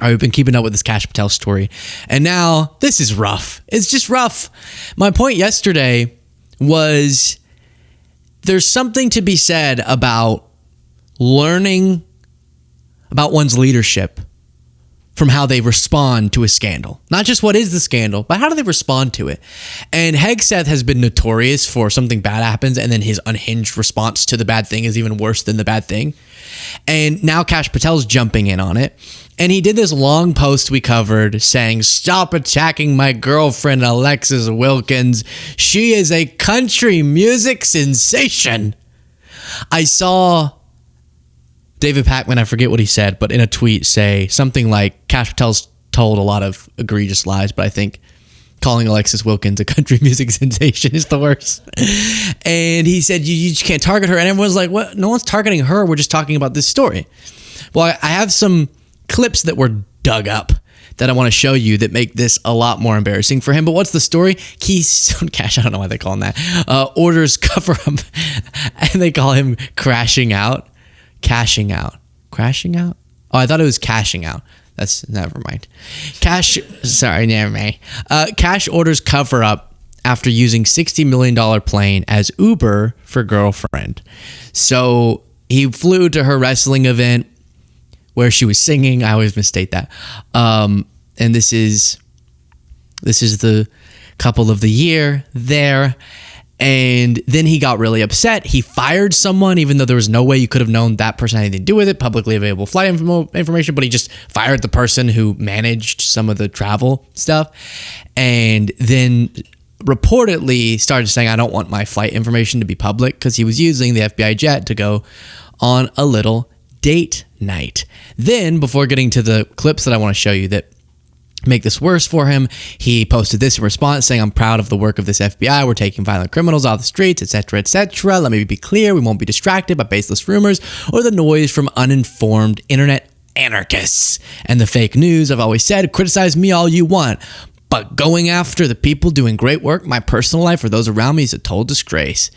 I've been keeping up with this Kash Patel story, and now this is rough. It's just rough. My point yesterday was there's something to be said about learning about one's leadership from how they respond to a scandal. Not just what is the scandal, but how do they respond to it? And Hegseth has been notorious for something bad happens and then his unhinged response to the bad thing is even worse than the bad thing. And now Kash Patel's jumping in on it. And he did this long post we covered saying, "Stop attacking my girlfriend, Alexis Wilkins. She is a country music sensation." I saw David Pakman, I forget what he said, but in a tweet say something like, Kash Patel's told a lot of egregious lies, but I think calling Alexis Wilkins a country music sensation is the worst. And he said, you just can't target her. And everyone's like, what? No one's targeting her. We're just talking about this story. Well, I have some clips that were dug up that I want to show you that make this a lot more embarrassing for him. But what's the story? Keystone Cash, I don't know why they call him that, orders cover up, and they call him crashing out. Cashing out. Crashing out? Oh, I thought it was cashing out. That's, never mind. Kash orders cover up after using $60 million plane as Uber for girlfriend. So he flew to her wrestling event where she was singing. I always mistake that. And this is the couple of the year there. And then he got really upset. He fired someone, even though there was no way you could have known that person had anything to do with it, publicly available flight information, but he just fired the person who managed some of the travel stuff. And then reportedly started saying, I don't want my flight information to be public, because he was using the FBI jet to go on a little date night. Then, before getting to the clips that I want to show you that make this worse for him, he posted this in response saying, "I'm proud of the work of this FBI. We're taking violent criminals off the streets, etc., etc. Let me be clear, we won't be distracted by baseless rumors or the noise from uninformed internet anarchists and the fake news. I've always said, criticize me all you want, but going after the people doing great work, my personal life, or those around me is a total disgrace.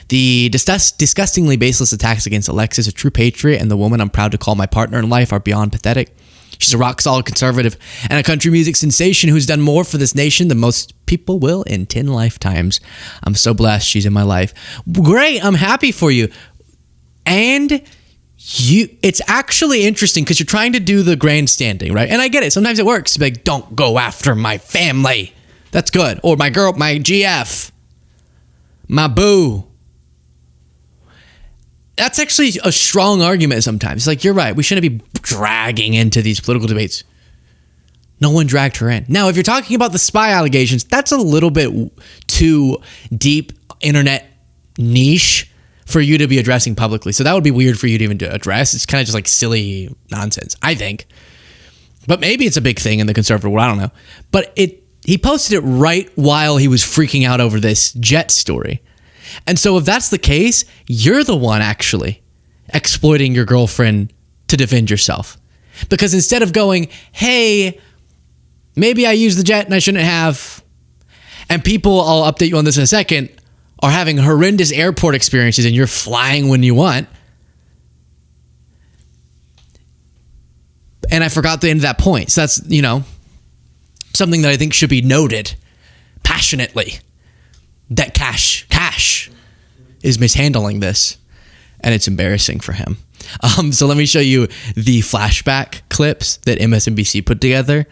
The disgustingly baseless attacks against Alexis, a true patriot, and the woman I'm proud to call my partner in life are beyond pathetic. She's a rock-solid conservative and a country music sensation who's done more for this nation than most people will in 10 lifetimes. I'm so blessed she's in my life." Great, I'm happy for you. And it's actually interesting because you're trying to do the grandstanding, right? And I get it. Sometimes it works. Like, don't go after my family. That's good. Or my girl, my GF, my boo. That's actually a strong argument sometimes. It's like, you're right. We shouldn't be dragging into these political debates. No one dragged her in. Now, if you're talking about the spy allegations, that's a little bit too deep internet niche for you to be addressing publicly. So that would be weird for you to even address. It's kind of just like silly nonsense, I think. But maybe it's a big thing in the conservative world. I don't know. But he posted it right while he was freaking out over this jet story. And so if that's the case, you're the one actually exploiting your girlfriend to defend yourself. Because instead of going, hey, maybe I used the jet and I shouldn't have, and people, I'll update you on this in a second, are having horrendous airport experiences and you're flying when you want. And I forgot the end of that point. So that's, something that I think should be noted passionately. That Kash is mishandling this, and it's embarrassing for him. So let me show you the flashback clips that MSNBC put together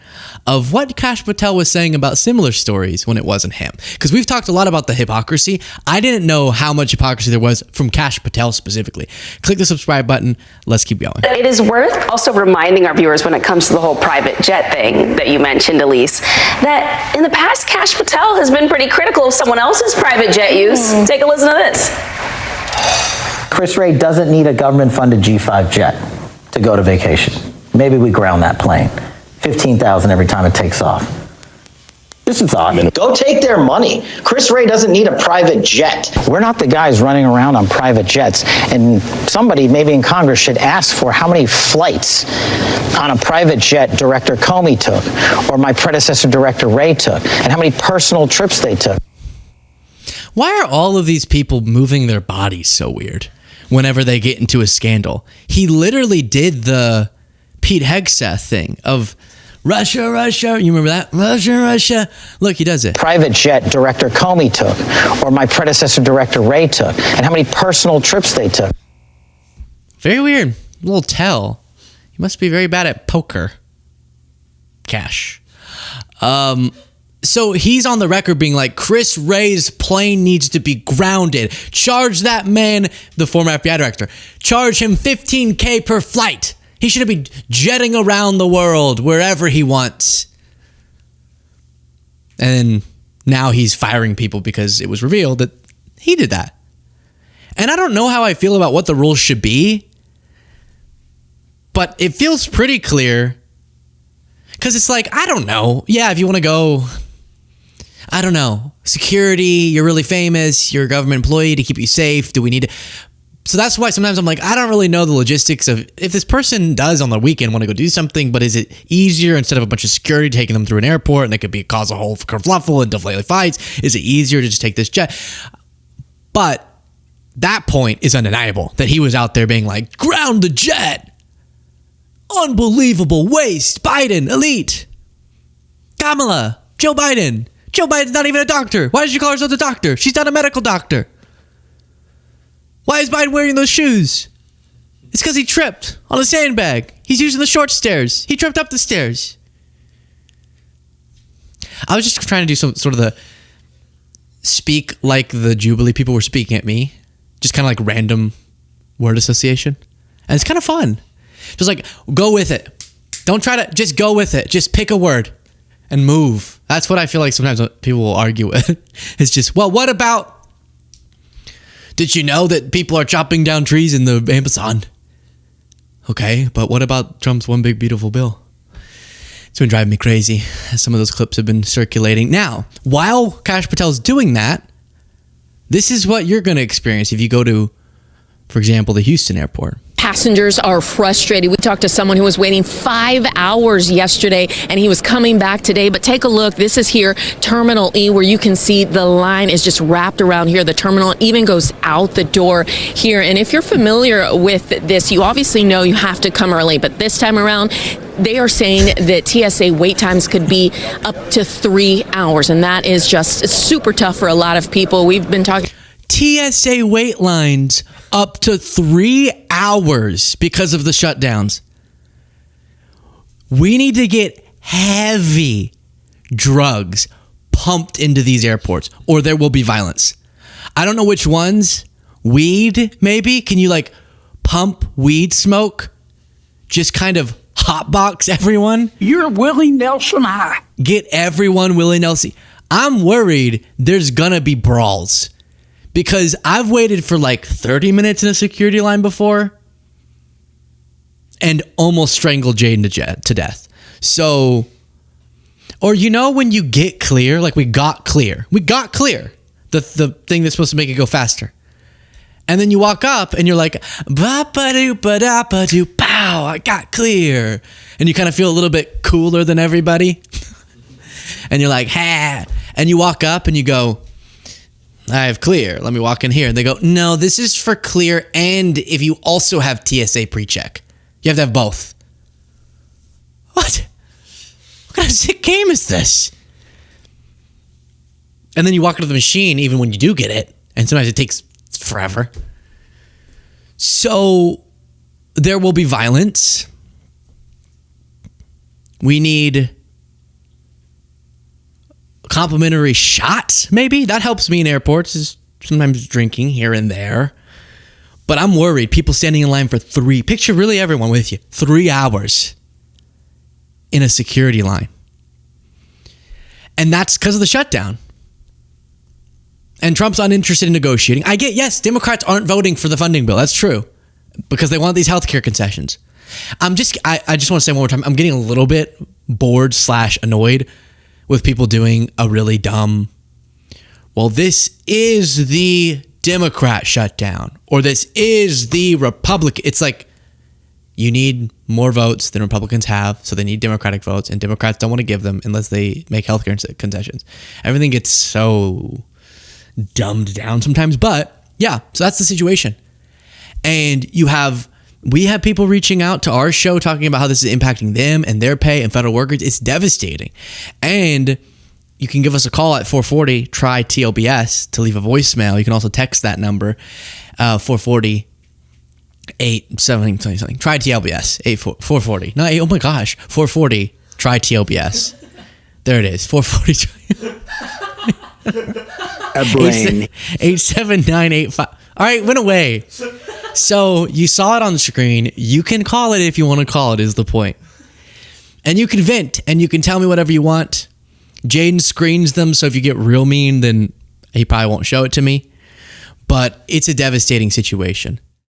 of what Kash Patel was saying about similar stories when it wasn't him. Because we've talked a lot about the hypocrisy. I didn't know how much hypocrisy there was from Kash Patel specifically. Click the subscribe button. Let's keep going. It is worth also reminding our viewers when it comes to the whole private jet thing that you mentioned, Elise, that in the past, Kash Patel has been pretty critical of someone else's private jet use. Take a listen to this. Chris Wray doesn't need a government-funded G5 jet to go to vacation. Maybe we ground that plane. $15,000 every time it takes off. This is odd. Go take their money. Chris Wray doesn't need a private jet. We're not the guys running around on private jets. And somebody, maybe in Congress, should ask for how many flights on a private jet Director Comey took, or my predecessor Director Wray took, and how many personal trips they took. Why are all of these people moving their bodies so weird whenever they get into a scandal? He literally did the Pete Hegseth thing of Russia, Russia. You remember that? Russia, Russia. Look, he does it. Private jet Director Comey took, or my predecessor Director Wray took, and how many personal trips they took. Very weird. A little tell. He must be very bad at poker. Cash. So he's on the record being like, Chris Wray's plane needs to be grounded. Charge that man, the former FBI director, charge him $15,000 per flight. He should be jetting around the world wherever he wants. And now he's firing people because it was revealed that he did that. And I don't know how I feel about what the rules should be, but it feels pretty clear. Because it's like, I don't know. Yeah, if you want to go, I don't know, security, you're really famous, you're a government employee to keep you safe. Do we need to? So that's why sometimes I'm like, I don't really know the logistics of if this person does on the weekend want to go do something, but is it easier instead of a bunch of security taking them through an airport and they could cause a whole kerfluffle and deflate fights? Is it easier to just take this jet? But that point is undeniable that he was out there being like, ground the jet. Unbelievable waste. Biden, elite. Kamala, Joe Biden. Joe Biden's not even a doctor. Why did you call herself a doctor? She's not a medical doctor. Why is Biden wearing those shoes? It's because he tripped on a sandbag. He's using the short stairs. He tripped up the stairs. I was just trying to do some sort of the speak like the Jubilee people were speaking at me. Just kind of like random word association. And it's kind of fun. Just like, go with it. Don't try to, just go with it. Just pick a word and move. That's what I feel like sometimes people will argue with. It's just, well, what about, did you know that people are chopping down trees in the Amazon? Okay, but what about Trump's one big beautiful bill? It's been driving me crazy. Some of those clips have been circulating. Now, while Kash Patel's doing that, this is what you're going to experience if you go to, for example, the Houston airport. Passengers are frustrated. We talked to someone who was waiting 5 hours yesterday and he was coming back today. But take a look. This is here, Terminal E, where you can see the line is just wrapped around here. The terminal even goes out the door here. And if you're familiar with this, you obviously know you have to come early. But this time around, they are saying that TSA wait times could be up to 3 hours. And that is just super tough for a lot of people. We've been talking. TSA wait lines up to 3 hours because of the shutdowns. We need to get heavy drugs pumped into these airports or there will be violence. I don't know which ones. Weed, maybe? Can you like pump weed smoke? Just kind of hotbox everyone? You're Willie Nelson high. Get everyone Willie Nelson. I'm worried there's gonna be brawls. Because I've waited for like 30 minutes in a security line before and almost strangled Jaden to death. So, or you know when you get clear, like we got clear. The thing that's supposed to make it go faster. And then you walk up and you're like, ba-ba-doo-ba-da-ba-doo, pow, I got clear. And you kind of feel a little bit cooler than everybody. And you're like, ha. And you walk up and you go, I have clear. Let me walk in here. And they go, no, this is for clear. And if you also have TSA pre-check, you have to have both. What? What kind of sick game is this? And then you walk into the machine, even when you do get it. And sometimes it takes forever. So there will be violence. We need complimentary shots, maybe. That helps me in airports, is sometimes drinking here and there. But I'm worried. People standing in line for picture really everyone with you, 3 hours in a security line. And that's because of the shutdown. And Trump's uninterested in negotiating. I get, yes, Democrats aren't voting for the funding bill. That's true. Because they want these healthcare concessions. I just want to say one more time, I'm getting a little bit bored / annoyed with people doing a really dumb, well, this is the Democrat shutdown, or this is the Republican. It's like, you need more votes than Republicans have, so they need Democratic votes, and Democrats don't want to give them unless they make healthcare concessions. Everything gets so dumbed down sometimes, but yeah, so that's the situation. And you have We have people reaching out to our show talking about how this is impacting them and their pay and federal workers. It's devastating. And you can give us a call at 440 try TLBS to leave a voicemail. You can also text that number 440 something. Try TLBS 440. No, oh my gosh, 440 try TLBS. There it is. 440. A brain. 87985. All right, went away. So you saw it on the screen. You can call it if you want to call it, is the point. And you can vent and you can tell me whatever you want. Jaden screens them, so if you get real mean, then he probably won't show it to me. But it's a devastating situation.